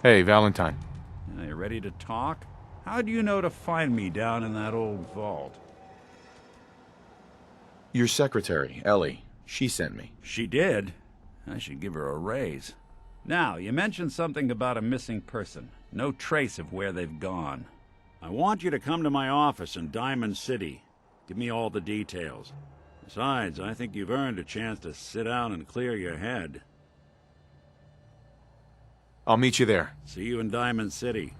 Hey, Valentine. You ready to talk? How do you know to find me down in that old vault? Your secretary, Ellie. She sent me. She did? I should give her a raise. Now, you mentioned something about a missing person. No trace of where they've gone. I want you to come to my office in Diamond City. Give me all the details. Besides, I think you've earned a chance to sit down and clear your head. I'll meet you there. See you in Diamond City.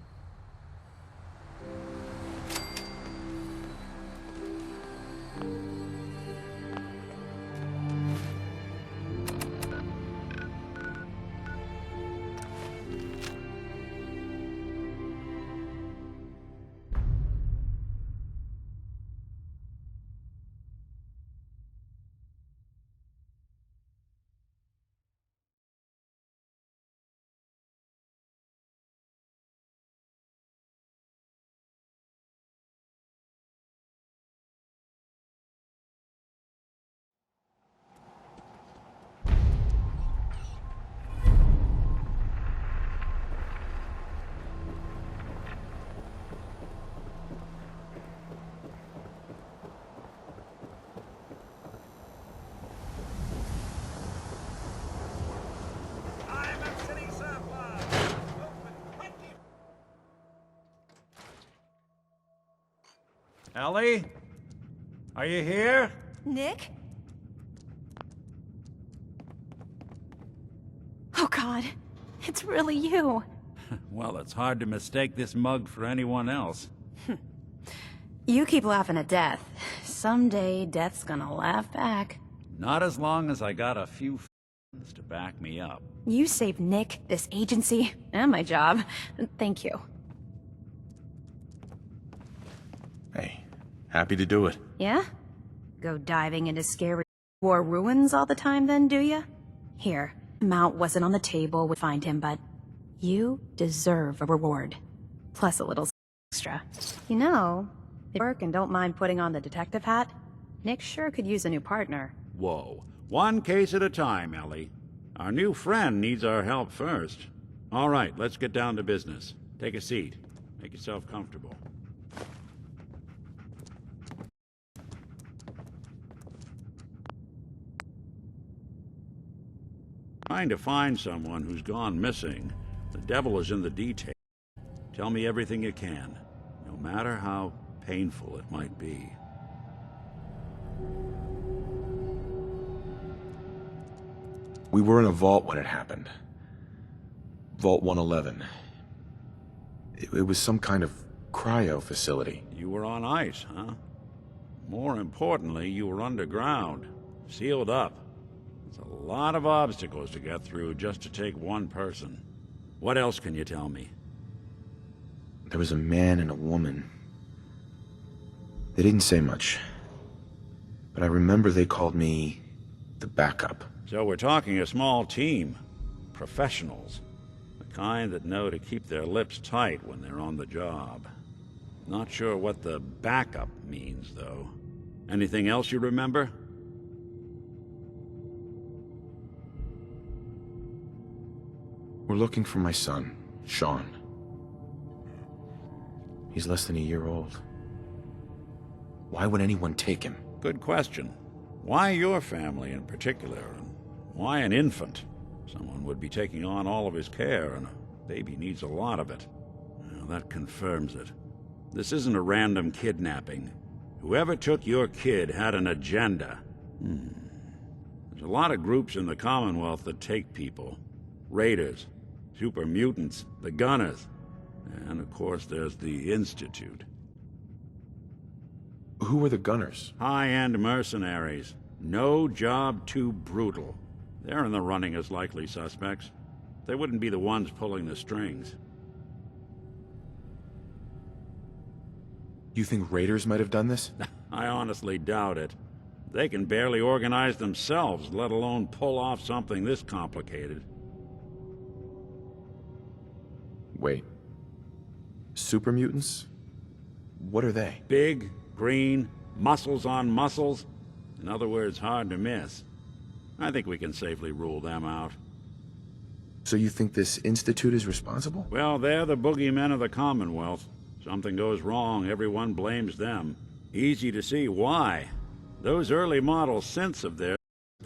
Ellie? Are you here? Nick? Oh God, it's really you. Well, it's hard to mistake this mug for anyone else. You keep laughing at death. Someday, death's gonna laugh back. Not as long as I got a few friends to back me up. You saved Nick, this agency, and my job. Thank you. Hey, happy to do it. Yeah? Go diving into scary war ruins all the time then, do ya? Here, Mount wasn't on the table, would find him, but you deserve a reward. Plus a little extra. You know, if you work and don't mind putting on the detective hat, Nick sure could use a new partner. Whoa. One case at a time, Ellie. Our new friend needs our help first. All right, let's get down to business. Take a seat. Make yourself comfortable. Trying to find someone who's gone missing. The devil is in the detail. Tell me everything you can, no matter how painful it might be. We were in a vault when it happened. Vault 111. It was some kind of cryo facility. You were on ice, huh? More importantly, you were underground, sealed up. It's a lot of obstacles to get through just to take one person. What else can you tell me? There was a man and a woman. They didn't say much. But I remember they called me the backup. So we're talking a small team. Professionals. The kind that know to keep their lips tight when they're on the job. Not sure what the backup means, though. Anything else you remember? We're looking for my son, Sean. He's less than a year old. Why would anyone take him? Good question. Why your family in particular, and why an infant? Someone would be taking on all of his care, and a baby needs a lot of it. Well, that confirms it. This isn't a random kidnapping. Whoever took your kid had an agenda. There's a lot of groups in the Commonwealth that take people. Raiders, super mutants, the Gunners, and of course there's the Institute. Who were the Gunners? High-end mercenaries. No job too brutal. They're in the running as likely suspects. They wouldn't be the ones pulling the strings. You think raiders might have done this? I honestly doubt it. They can barely organize themselves, let alone pull off something this complicated. Wait. Super mutants? What are they? Big, green, muscles on muscles. In other words, hard to miss. I think we can safely rule them out. So you think this institute is responsible? Well, they're the boogeymen of the Commonwealth. Something goes wrong, everyone blames them. Easy to see why. Those early model synths of theirs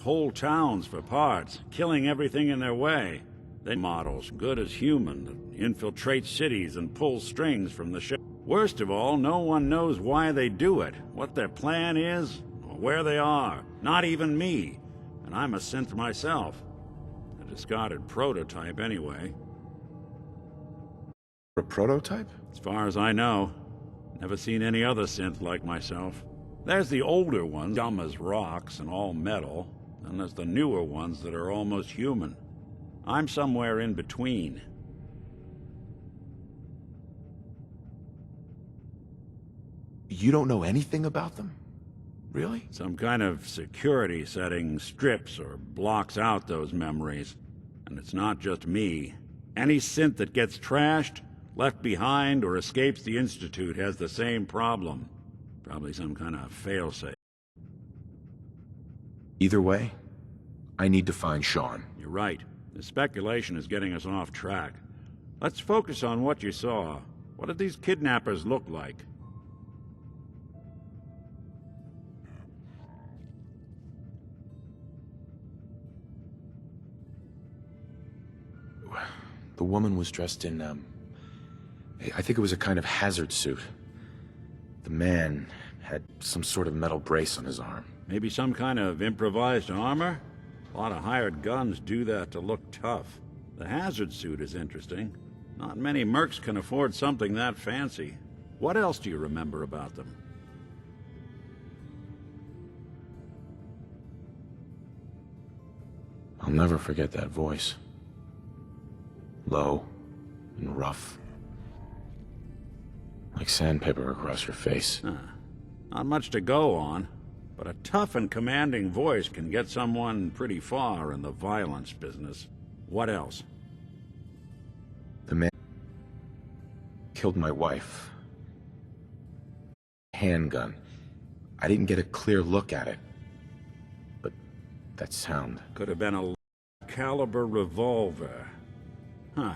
whole towns for parts, killing everything in their way. They models, good as human, that infiltrate cities and pull strings from the ship. Worst of all, no one knows why they do it, what their plan is, or where they are. Not even me. And I'm a synth myself. A discarded prototype, anyway. A prototype? As far as I know. Never seen any other synth like myself. There's the older ones, dumb as rocks and all metal. Then there's the newer ones that are almost human. I'm somewhere in between. You don't know anything about them? Really? Some kind of security setting strips or blocks out those memories. And it's not just me. Any synth that gets trashed, left behind, or escapes the Institute has the same problem. Probably some kind of failsafe. Either way, I need to find Sean. You're right. The speculation is getting us off track. Let's focus on what you saw. What did these kidnappers look like? The woman was dressed in, I think it was a kind of hazard suit. The man had some sort of metal brace on his arm. Maybe some kind of improvised armor? A lot of hired guns do that to look tough. The hazard suit is interesting. Not many mercs can afford something that fancy. What else do you remember about them? I'll never forget that voice. Low and rough. Like sandpaper across your face. Not much to go on, but a tough and commanding voice can get someone pretty far in the violence business. What else? The man killed my wife. Handgun. I didn't get a clear look at it. But that sound. Could have been a caliber revolver. Huh.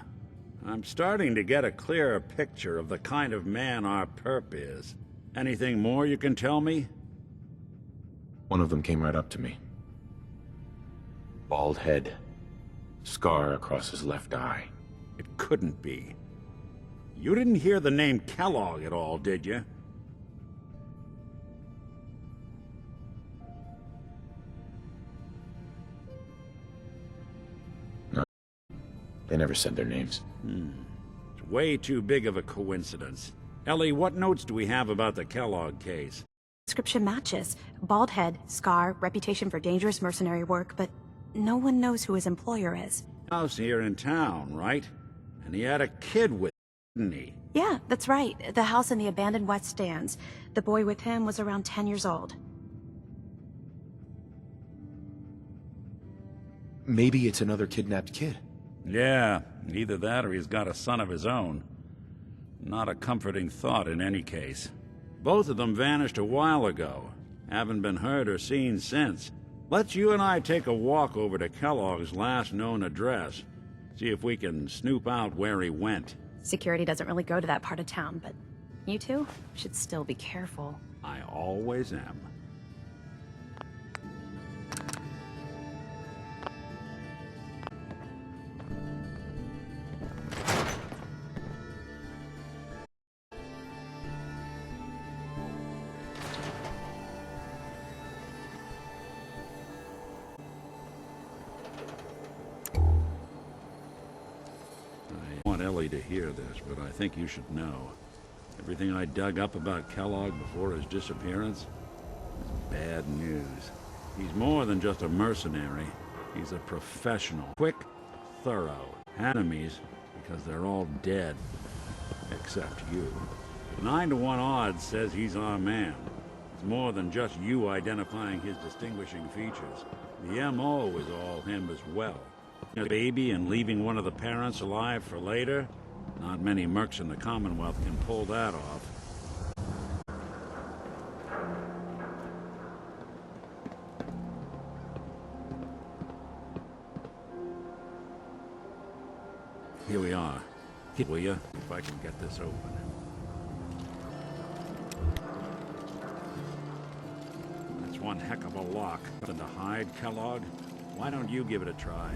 I'm starting to get a clearer picture of the kind of man our perp is. Anything more you can tell me? One of them came right up to me. Bald head. Scar across his left eye. It couldn't be. You didn't hear the name Kellogg at all, did you? No. They never said their names. It's way too big of a coincidence. Ellie, what notes do we have about the Kellogg case? Description matches. Bald head, scar, reputation for dangerous mercenary work, but no one knows who his employer is. House here in town, right? And he had a kid with him, didn't he? Yeah, that's right. The house in the abandoned West Stands. The boy with him was around 10 years old. Maybe it's another kidnapped kid. Yeah, either that or he's got a son of his own. Not a comforting thought in any case. Both of them vanished a while ago. Haven't been heard or seen since. Let's you and I take a walk over to Kellogg's last known address. See if we can snoop out where he went. Security doesn't really go to that part of town, but you two should still be careful. I always am. I want Ellie to hear this, but I think you should know. Everything I dug up about Kellogg before his disappearance is bad news. He's more than just a mercenary. He's a professional. Quick, thorough. Enemies, because they're all dead. Except you. 9 to 1 odds says he's our man. It's more than just you identifying his distinguishing features. The M.O. is all him as well. A baby and leaving one of the parents alive for later? Not many mercs in the Commonwealth can pull that off. here we are. Will you? If I can get this open. That's one heck of a lock. Nothing to hide, Kellogg. Why don't you give it a try?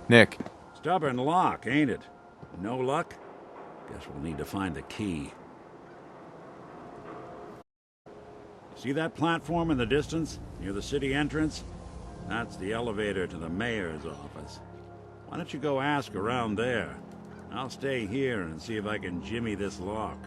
Nick, Stubborn lock, ain't it? No luck? Guess we'll need to find the key. See that platform in the distance, near the city entrance? That's the elevator to the mayor's office. Why don't you go ask around there? I'll stay here and see if I can jimmy this lock.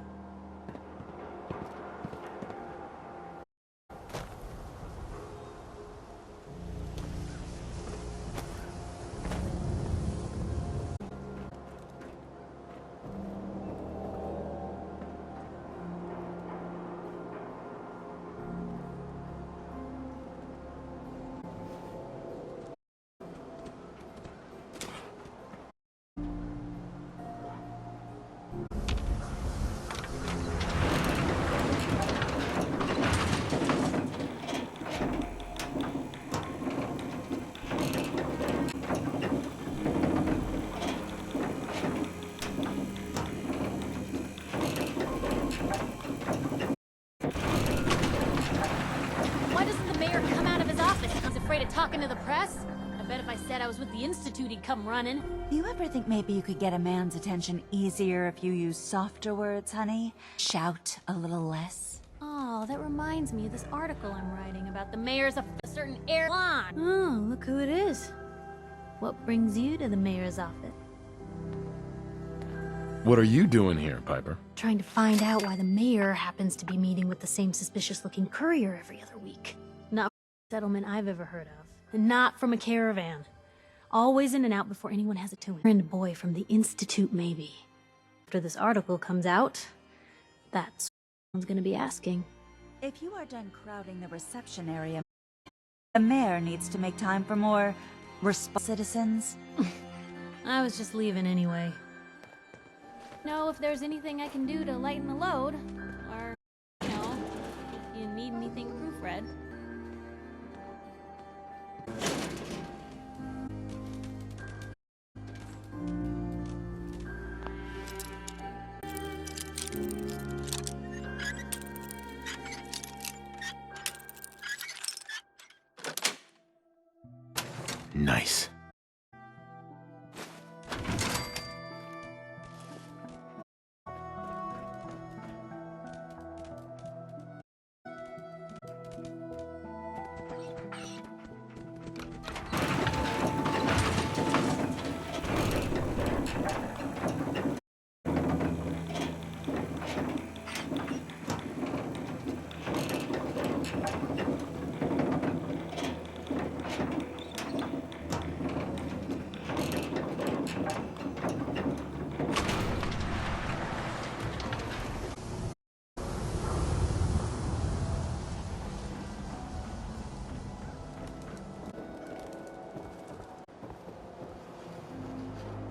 Why doesn't the mayor come out of his office? He's afraid of talking to the press? I bet if I said I was with the Institute, he'd come running. Do you ever think maybe you could get a man's attention easier if you use softer words, honey? Shout a little less? Oh, that reminds me of this article I'm writing about the mayor's of a certain airline. Oh, look who it is. What brings you to the mayor's office? what are you doing here, Piper? Trying to find out why the mayor happens to be meeting with the same suspicious-looking courier every other week. Not from a settlement I've ever heard of. And not from a caravan. Always in and out before anyone has it to him. Friend boy from the Institute, maybe. After this article comes out, that's what someone's gonna be asking. If you are done crowding the reception area, the mayor needs to make time for more citizens. I was just leaving anyway. Know if there's anything I can do to lighten the load, or, you know, if you need anything proofread. Nice.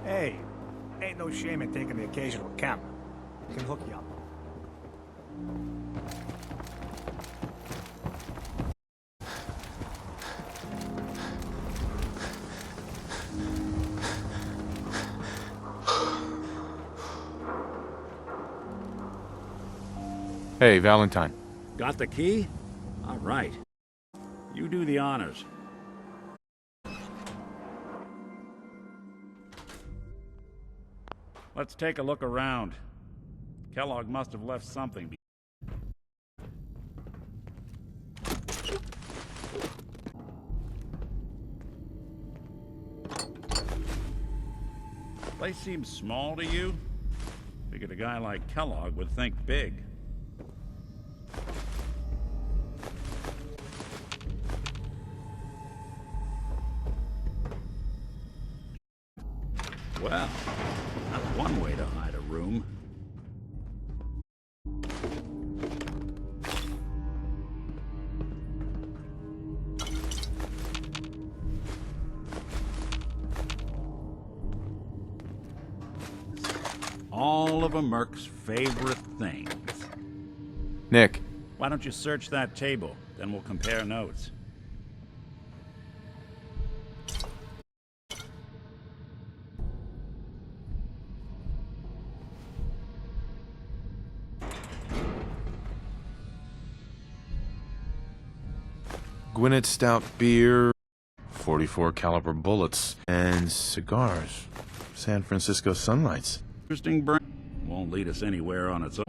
Hey, ain't no shame in taking the occasional camera. Can hook you up. Hey, Valentine. Got the key? All right. You do the honors. Let's take a look around. Kellogg must have left something. Place seems small to you? Figured a guy like Kellogg would think big. Well, that's one way to hide a room. All of a Merc's favorite things. Nick, Why don't you search that table? Then we'll compare notes. Gwinnett Stout beer, 44 caliber bullets, and cigars. San Francisco Sunlights. Interesting brain. Won't lead us anywhere on its own.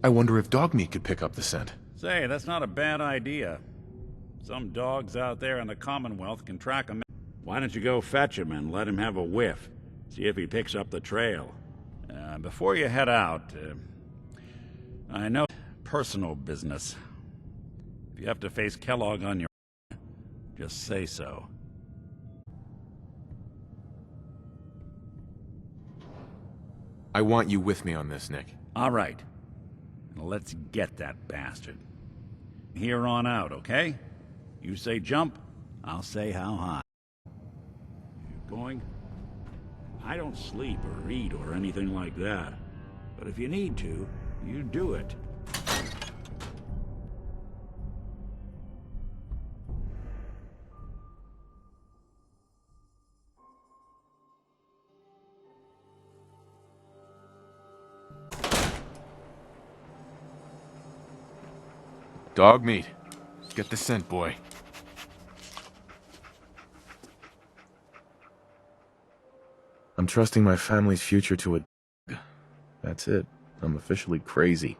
I wonder if dog meat could pick up the scent. Say, that's not a bad idea. Some dogs out there in the Commonwealth can track him. Why don't you go fetch him and let him have a whiff? See if he picks up the trail. Before you head out, I know personal business. If you have to face Kellogg on your own, just say so. I want you with me on this, Nick. All right. Now let's get that bastard. Here on out, okay? You say jump, I'll say how high. You going? I don't sleep or eat or anything like that. But if you need to, you do it. Dog meat. Get the scent, boy. I'm trusting my family's future to a... That's it. I'm officially crazy.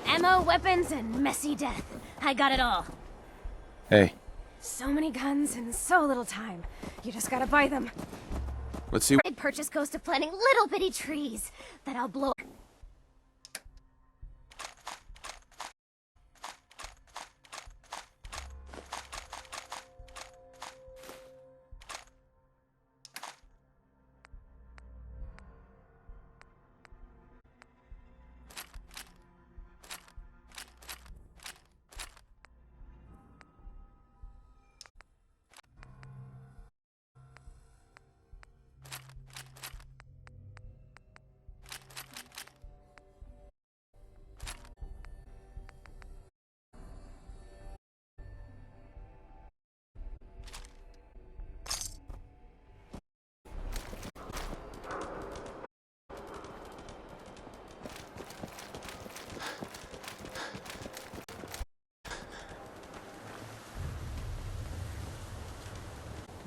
Ammo, weapons, and messy death. I got it all. Hey, So many guns and so little time. You just gotta buy them. let's see... My purchase goes to planting little bitty trees that I'll blow.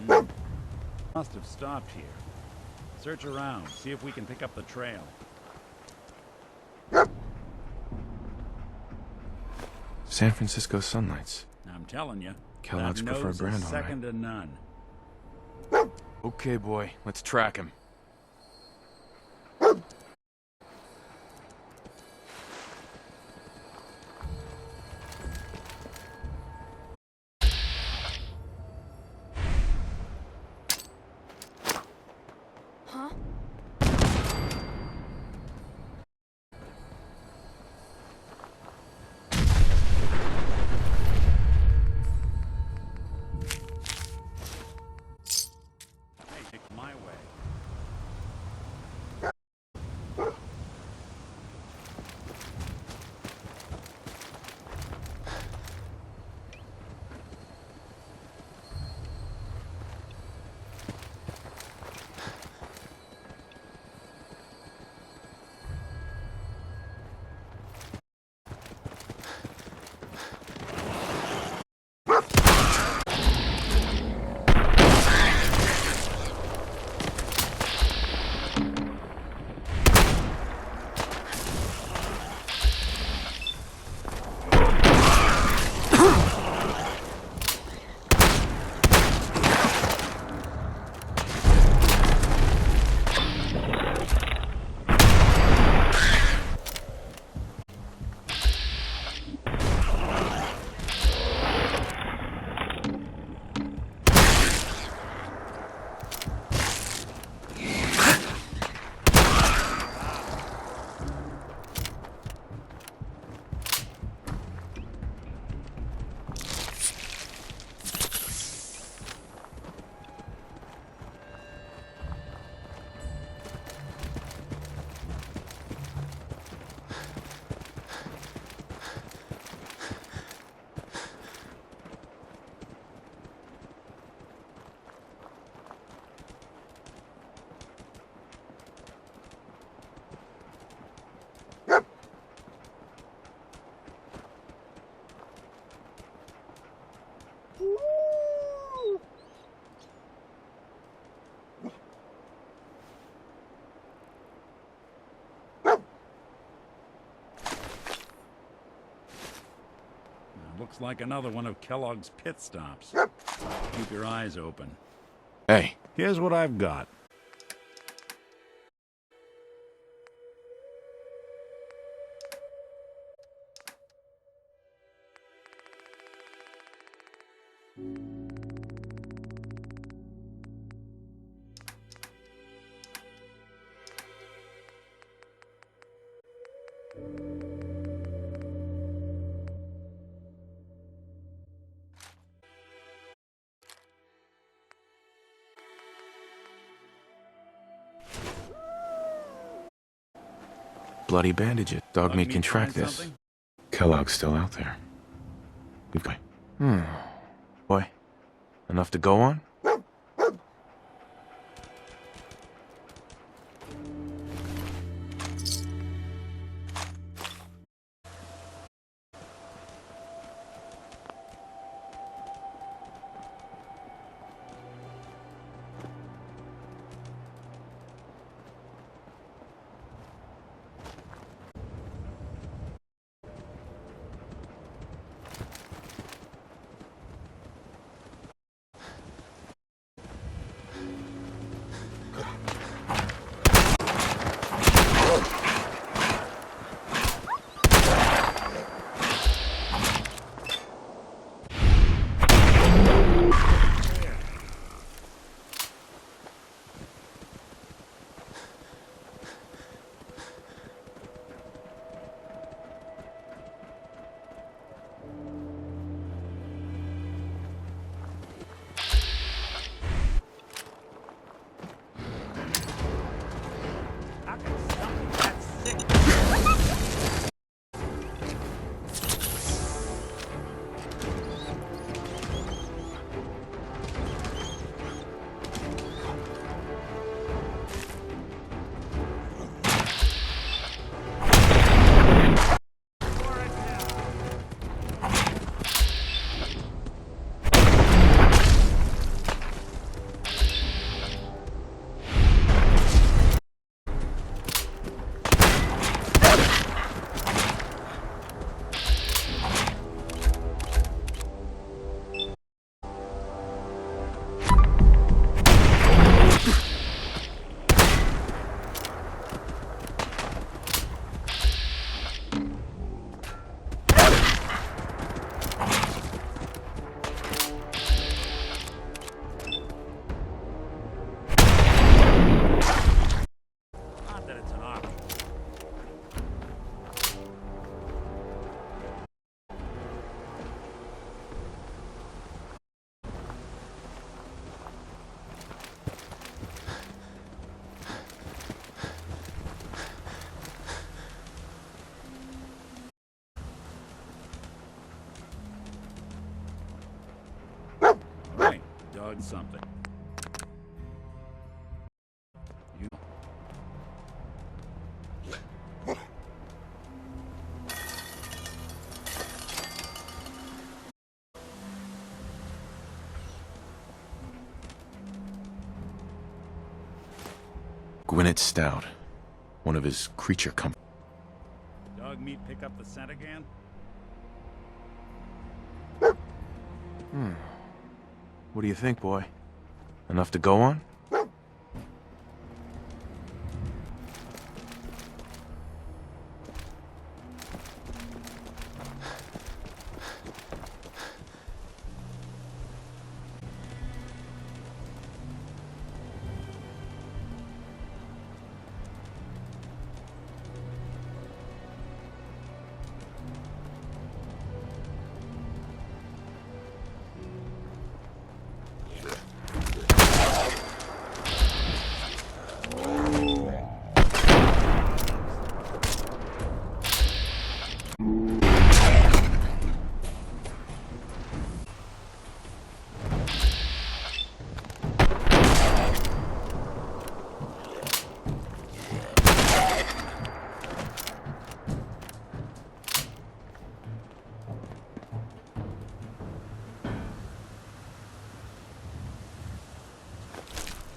Must have stopped here. Search around, see if we can pick up the trail. San Francisco sunlights. I'm telling you, Kellogg's that preferred nose brand, is all right. second to none. Okay, boy, let's track him. Huh? Hey, take my way. Looks like another one of Kellogg's pit stops. Keep your eyes open. Hey, Here's what I've got. bloody bandages. Dog Like meat me can to track find this. something? Kellogg's still out there. We've got... Boy, enough to go on? dog something. You... Gwinnett Stout. One of his creature comforts. Dog meat pick up the scent again? What do you think, boy? Enough to go on?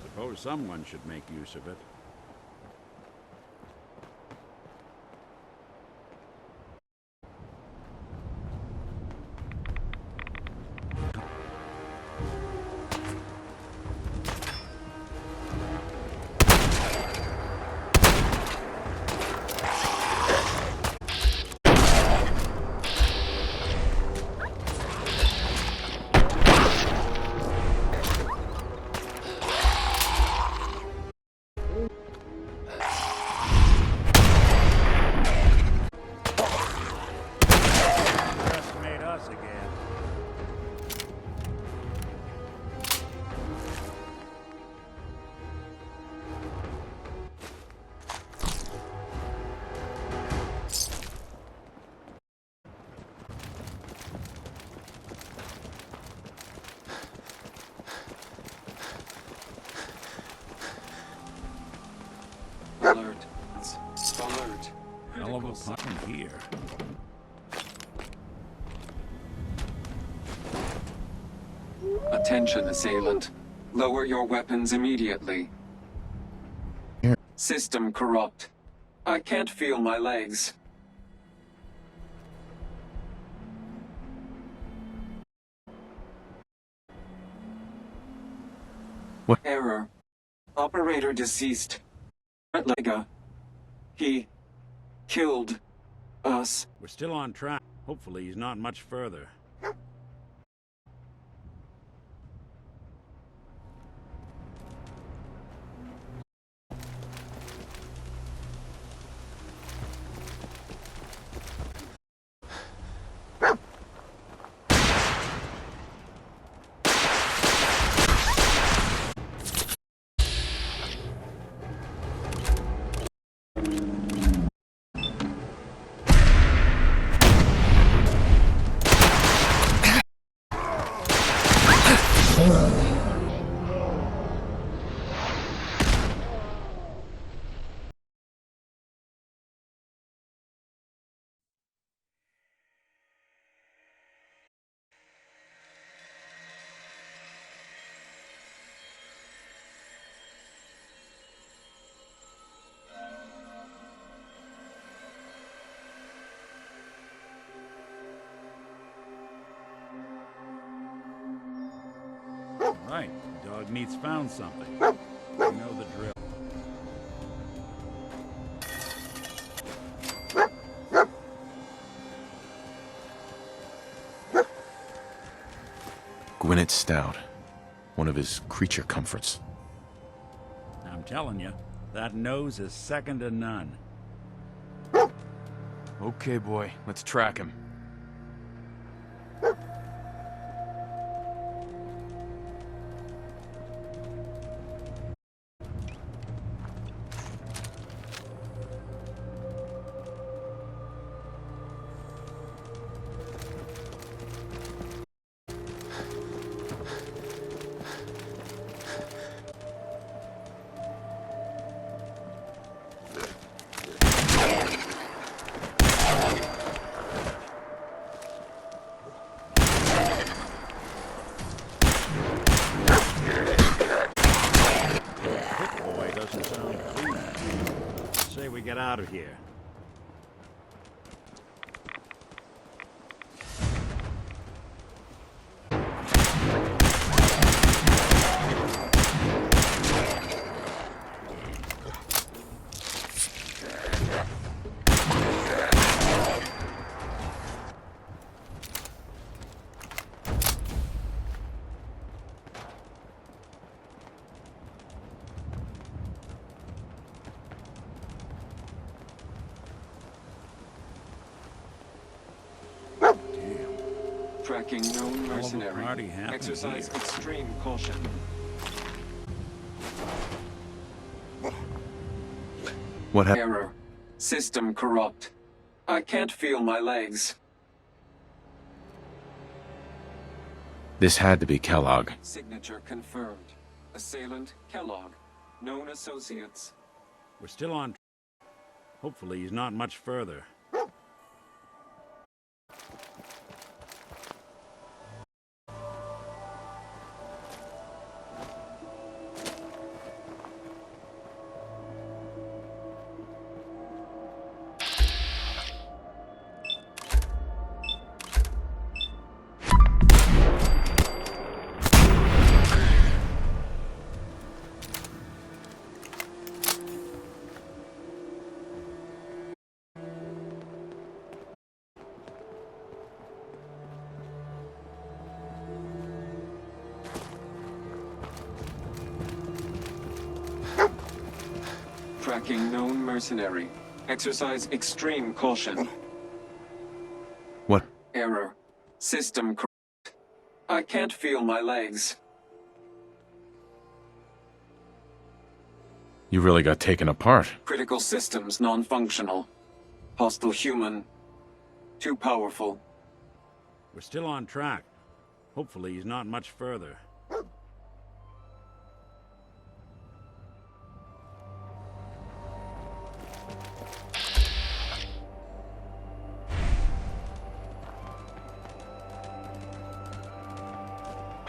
Suppose someone should make use of it. Alert. Alert. Hell of a fucking here. Attention, assailant. Lower your weapons immediately. Here. System corrupt. I can't feel my legs. What? Error. Operator deceased. Lega. He killed us. We're still on track. Hopefully he's not much further. Right, dog meat's found something. You know the drill. Gwinnett Stout. One of his creature comforts. I'm telling you, that nose is second to none. Okay, boy. Let's track him. out of here. Tracking known mercenary. party happened Exercise here. extreme caution. What happened? Error. System corrupt. I can't feel my legs. This had to be Kellogg. Signature confirmed. Assailant Kellogg. Known associates. We're still on. Hopefully he's not much further. Tracking known mercenary. Exercise extreme caution. What? Error. System corrupt. I can't feel my legs. You really got taken apart. Critical systems non-functional. Hostile human. Too powerful. We're still on track. Hopefully he's not much further.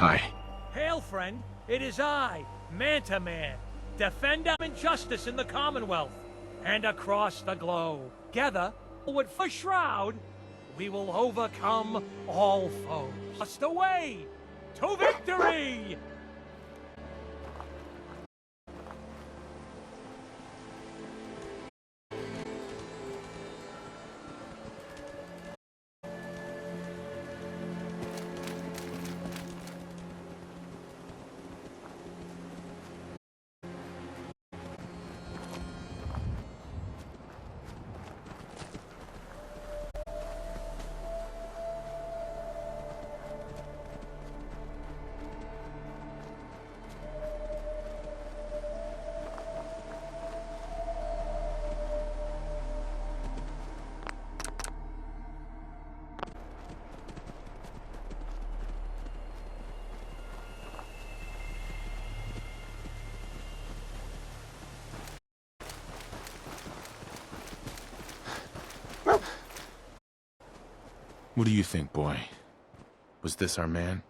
Hi. Hail, friend. It is I, Manta Man, defender of justice in the Commonwealth and across the globe. Together, with for Shroud, we will overcome all foes. Just away to victory! What do you think, boy? Was this our man?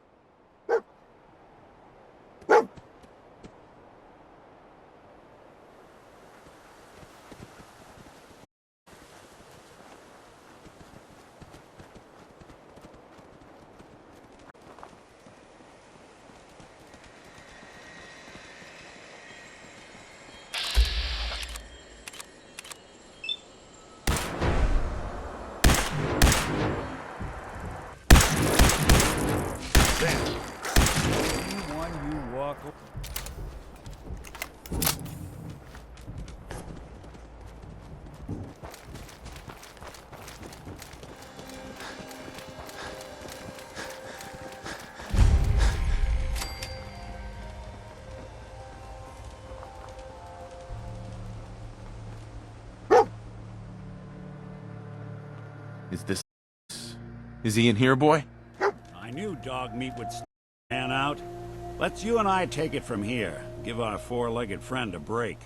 Is this... Is he in here, boy? I knew dog meat would stand out. Let's you and I take it from here. Give our four-legged friend a break.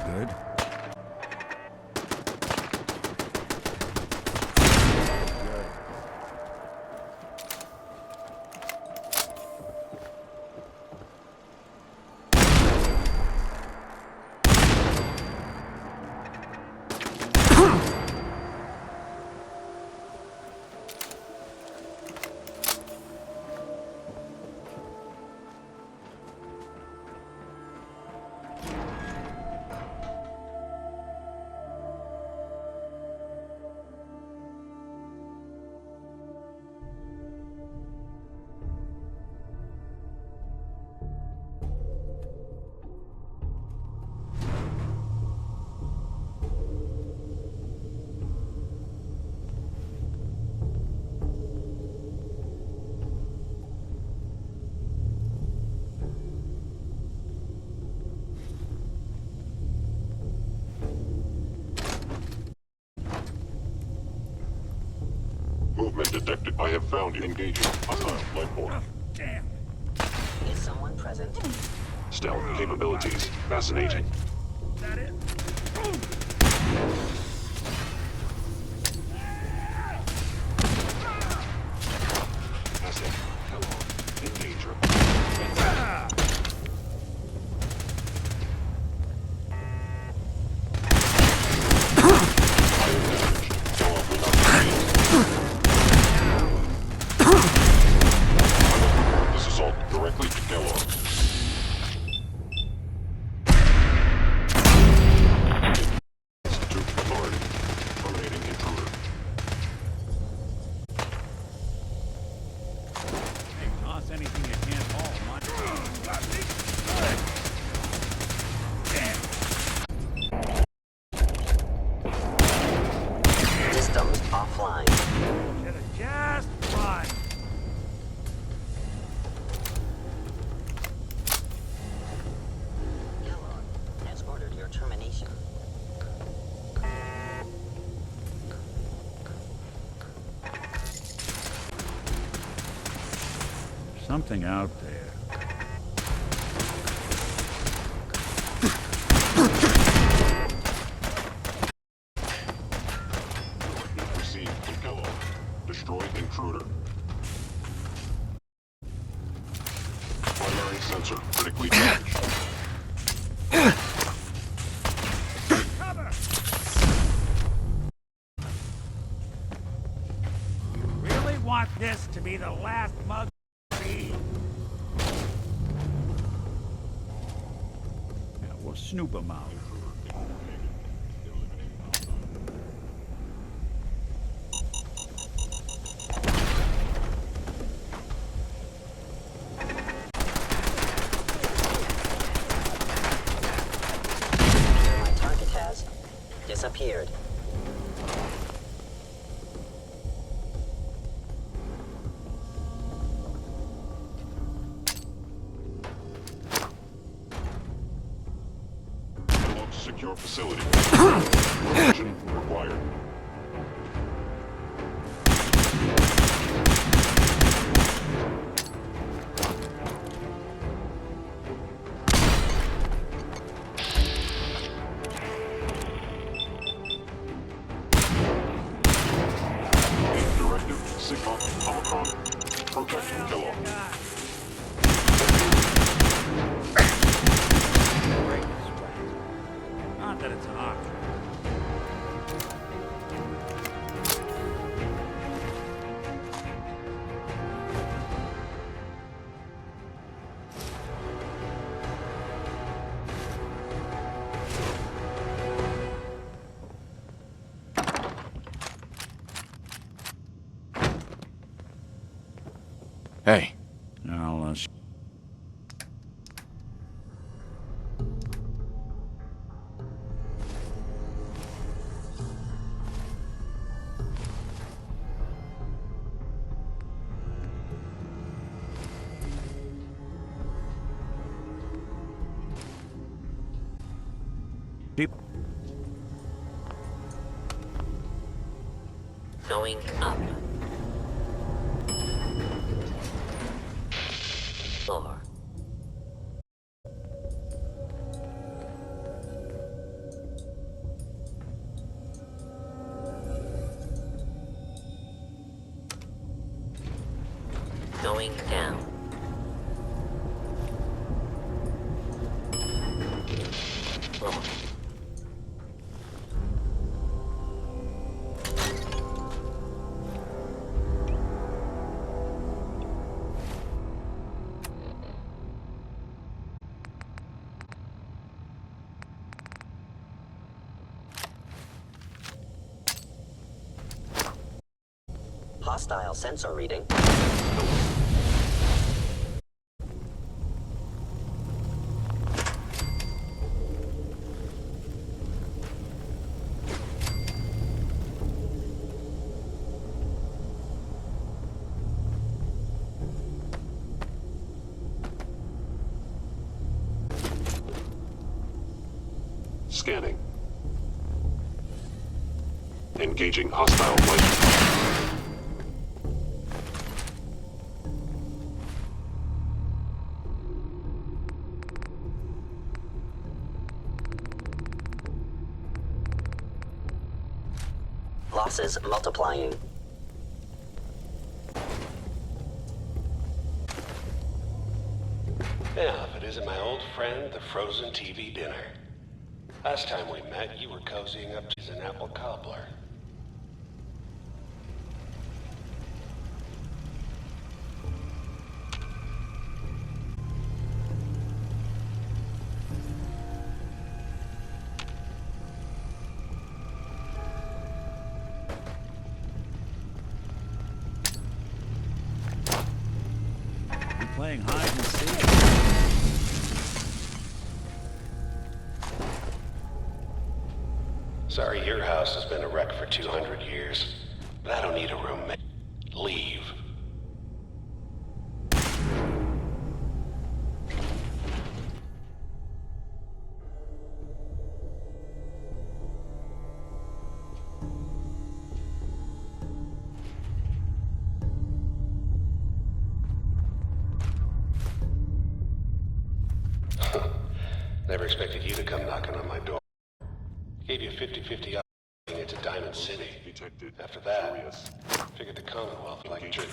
Good. I have found engaging hostile life form. Damn. Is someone present? Stealth capabilities fascinating. Is that it? Asset. Kellogg. In danger. This assault directly to Kellogg. Institute authority. Terminating intruder. Hey, toss anything you can't haul, Systems offline. Should've just run. Kellogg has ordered your termination. Something out there. Received from Kellogg. Destroy intruder. Primary sensor critically damaged. Cover! You really want this to be the last mug? Yeah, we'll snoop 'em out. My target has disappeared. Kellogg secure facility. Action required. Directive Sigma Omicron. Protect Kellogg. Break the sweat. Not that it's an option. Hey, I'll, Deep. Going up. Floor. Going down. Floor. Hostile sensor reading. Scanning. Engaging hostile life. losses multiplying. Now, if it isn't my old friend, the frozen TV dinner. Last time we met, you were cozying up to an apple cobbler. Playing hide and seek. Sorry, your house has been a wreck for 200 years, but I don't need a roommate. Leave. Never expected you to come knocking on my door. Gave you 50-50 odds getting into Diamond City. Detected. After that, figured the Commonwealth like tricky.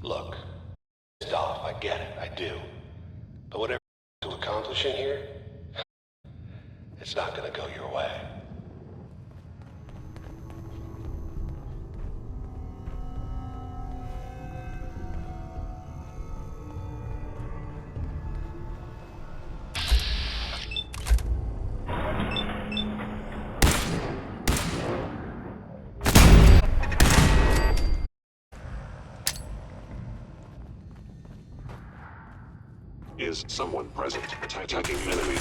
Look, pissed off, I get it, I do. But whatever to accomplish in here, it's not gonna go your way. Is someone present? Attacking enemy.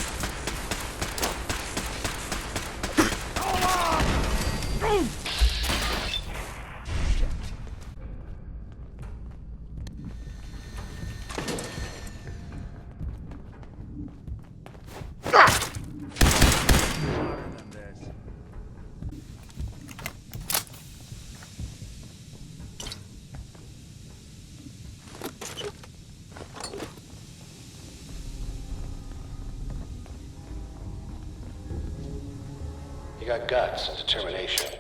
You got guts and determination.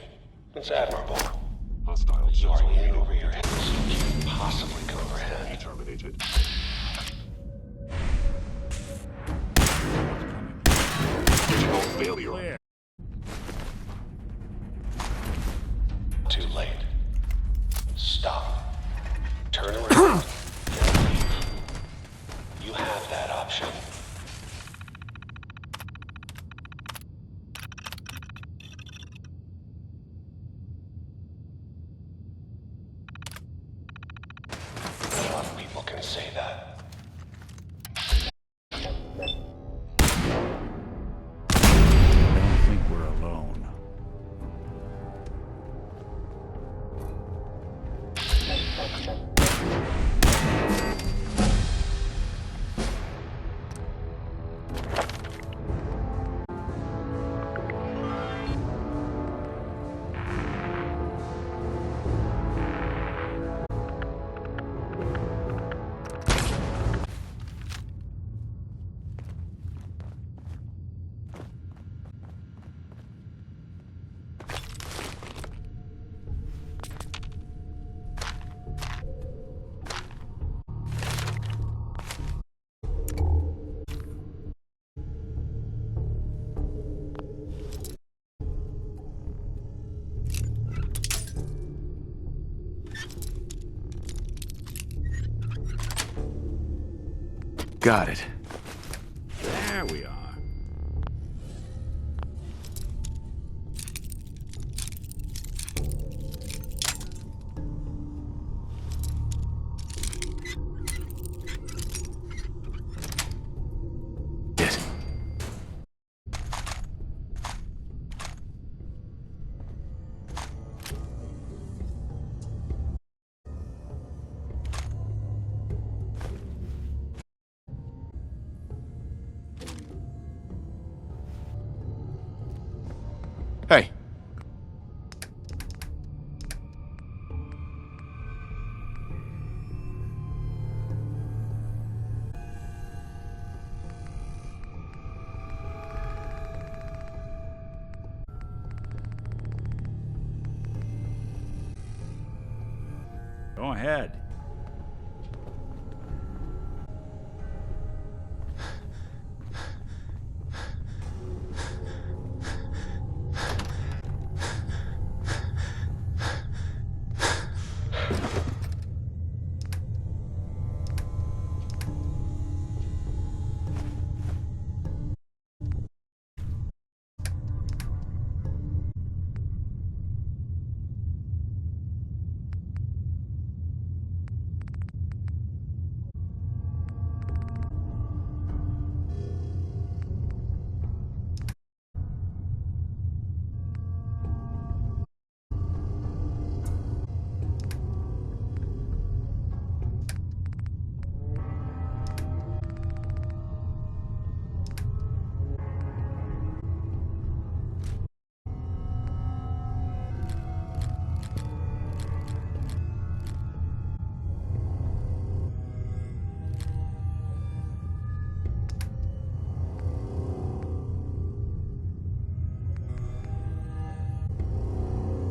It's admirable. Hostile You are sensor in reading. over your head, so you can't possibly comprehend. Terminated. Digital failure. Too late. Stop. Turn around. And leave. You have that option. A lot of people can say that. I don't think we're alone. Got it. There we are. Yes. Hey. Go ahead.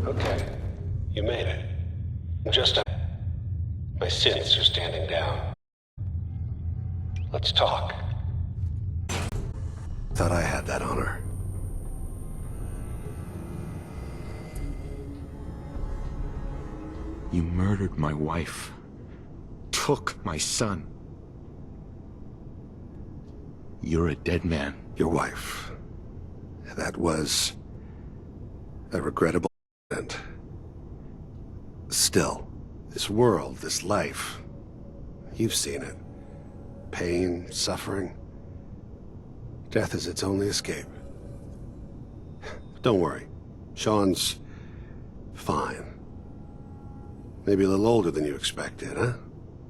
Okay, you made it. My sins are standing down. Let's talk. Thought I had that honor. You murdered my wife. Took my son. You're a dead man. Your wife. That was a regrettable event. Still, this world, this life, you've seen it. Pain, suffering. Death is its only escape. Don't worry. Sean's fine. Maybe a little older than you expected, huh?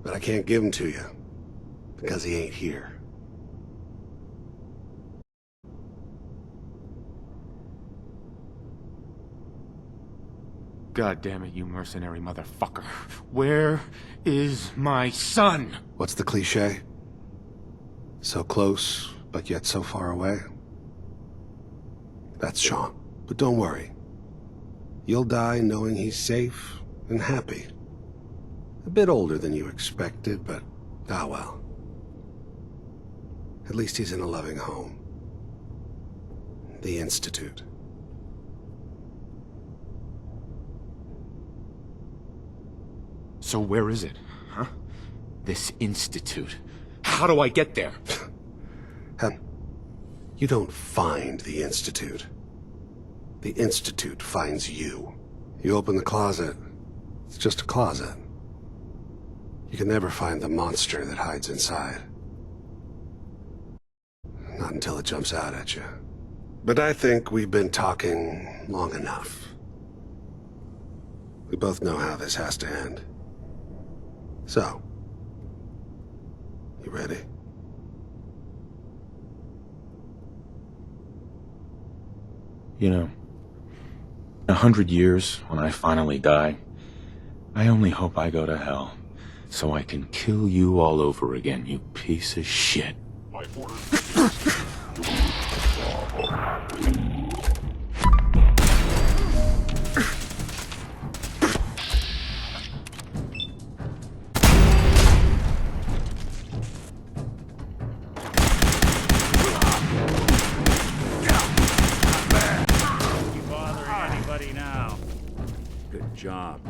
But I can't give him to you, because he ain't here. God damn it, you mercenary motherfucker. Where is my son? What's the cliche? So close, but yet so far away? That's Sean. But don't worry. You'll die knowing he's safe and happy. A bit older than you expected, but ah well. At least he's in a loving home. The Institute. So where is it, huh? This institute. How do I get there? You don't find the Institute. The Institute finds you. You open the closet, it's just a closet. You can never find the monster that hides inside. Not until it jumps out at you. But I think we've been talking long enough. We both know how this has to end. So, you ready? You know, in 100 years, when I finally die, I only hope I go to hell, so I can kill you all over again, you piece of shit. My order. Job.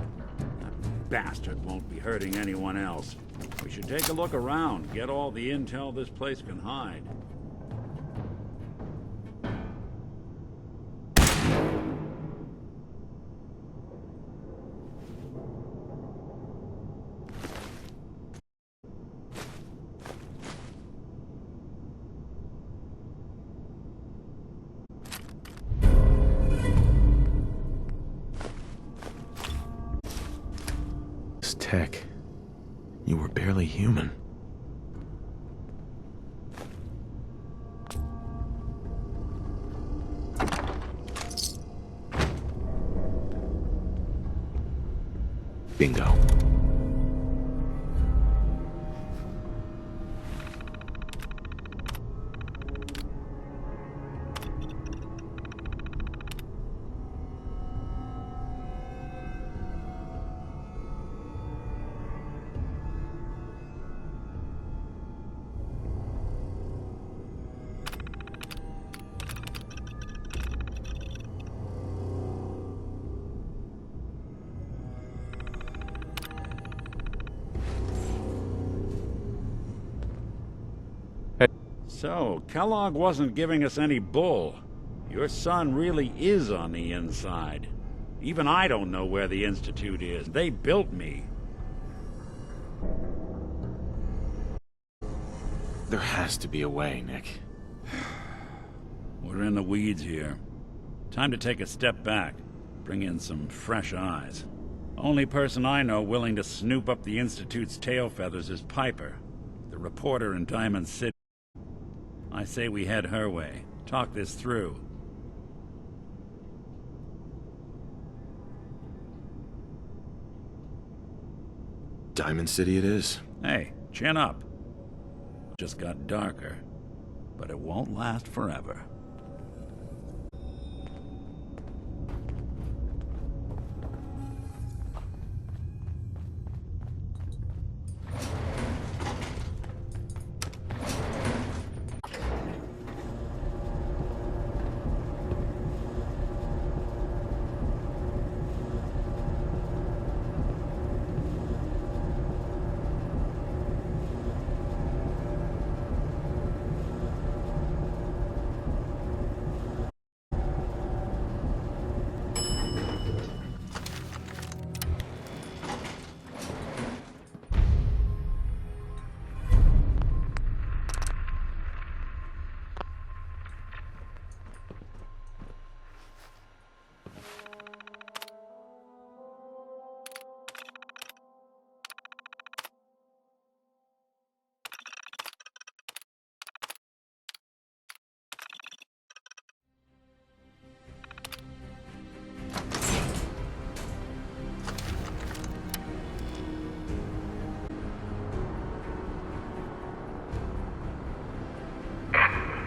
That bastard won't be hurting anyone else. We should take a look around, get all the intel this place can hide. Tech, you were barely human. Bingo. So, Kellogg wasn't giving us any bull. Your son really is on the inside. Even I don't know where the Institute is. They built me. There has to be a way, Nick. We're in the weeds here. Time to take a step back. Bring in some fresh eyes. Only person I know willing to snoop up the Institute's tail feathers is Piper, the reporter in Diamond City. I say we head her way. Talk this through. Diamond City it is. Hey, chin up. Just got darker, but it won't last forever.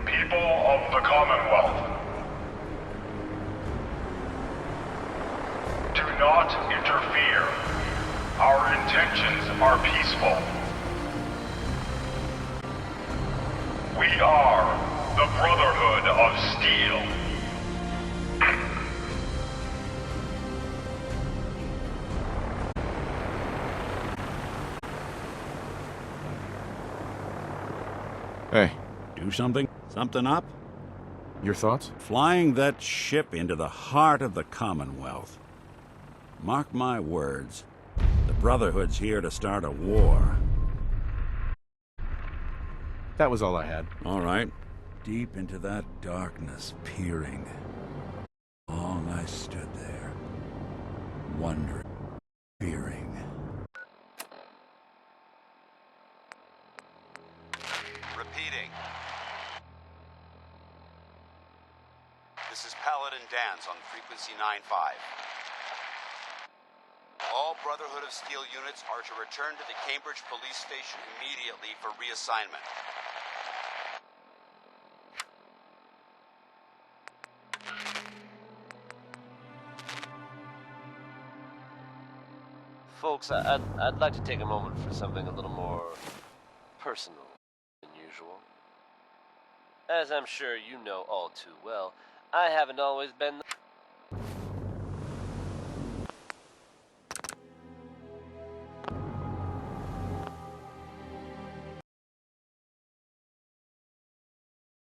People of the Commonwealth, do not interfere. Our intentions are peaceful. We are the Brotherhood of Steel. Hey, Do something? Something up? your thoughts? Flying that ship into the heart of the Commonwealth. Mark my words. The Brotherhood's here to start a war. That was all I had. All right. Deep into that darkness, peering. Long I stood there, wondering, fearing. Repeating. This is Paladin Dance on frequency 9-5. All Brotherhood of Steel units are to return to the Cambridge Police Station immediately for reassignment. Folks, I'd like to take a moment for something a little more personal than usual. As I'm sure you know all too well, I haven't always been